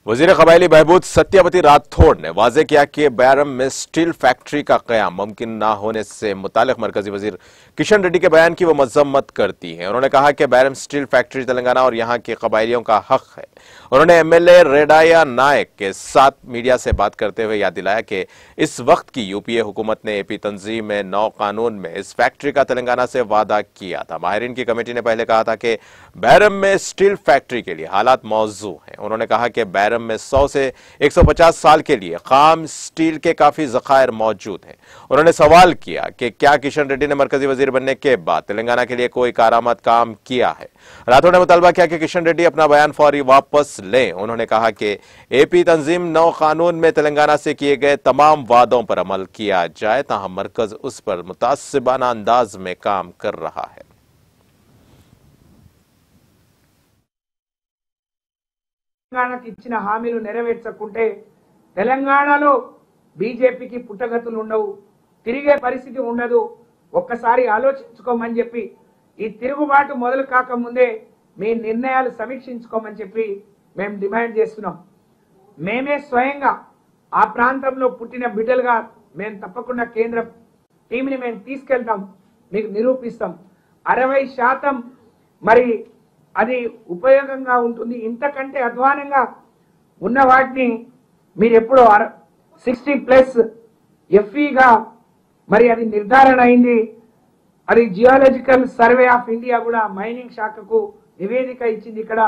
वजीर कबायली बहबूद सत्यावती राठौड़ ने वाजे किया कि बैरम में स्टील फैक्ट्री का क़याम मुमकिन न होने से मुतालिक मरकजी वजीर किशन रेड्डी के बयान की वो मजम्मत करती हैं। उन्होंने कहा कि बैरम स्टील फैक्ट्री तेलंगाना और यहाँ के कबायलियों का हक है। उन्होंने एमएलए रेडाया नायक के साथ मीडिया से बात करते हुए याद दिलाया कि इस वक्त की यूपीए हुकूमत ने एपी तंजीम में नौ कानून में इस फैक्ट्री का तेलंगाना से वादा किया था। माहिरीन की कमेटी ने पहले कहा था कि बैरम में स्टील फैक्ट्री के लिए हालात मौजू हैं। उन्होंने कहा कि बैरम में 100 से 150 साल के लिए खाम स्टील के काफी जखायर मौजूद हैं। उन्होंने सवाल किया कि क्या किशन रेड्डी ने मरकजी वजीर बनने के बाद तेलंगाना के लिए कोई कारआमद काम किया है। राठौड़ ने मुतालबा किया कि किशन रेड्डी अपना बयान फौरी वापस लें। उन्होंने कहा कि एपी तंजीम नौ कानून में तेलंगाना से किए गए तमाम वादों पर अमल किया जाए, ताहम मरकज उस पर मुतासिबाना अंदाज में काम कर रहा है। తెలంగాణకి ఇచ్చిన హామీలు నెరవేర్చకుంటే తెలంగాణలో బీజేపీకి పుట్టగతులు ఉండవు, తిరిగే పరిస్థితి ఉండదు. ఒక్కసారి ఆలోచించుకోమని చెప్పి ఈ తిరుగుబాటు మొదలు కాకముందే మీ నిర్ణయాలు సమీక్షించుకోమని చెప్పి మేము డిమాండ్ చేస్తున్నాం. మేమే స్వయంగా ఆ ప్రాంతంలో పుట్టిన బిడ్డలుగా మేము తప్పకుండా కేంద్ర టీంని మేము తీసుకెళ్తాం, మీకు నిరూపిస్తాం. 60% మరి అది ఉపయోగంగా ఉంటుంది. ఇంతకంటే అధ్వానంగా ఉన్న వాటిని మీరు ఎప్పుడో 60+ ఎఫ్ఈగా మరి అది నిర్ధారణ అయింది. అది జియోలాజికల్ సర్వే ఆఫ్ ఇండియా కూడా మైనింగ్ శాఖకు నివేదిక ఇచ్చింది. ఇక్కడ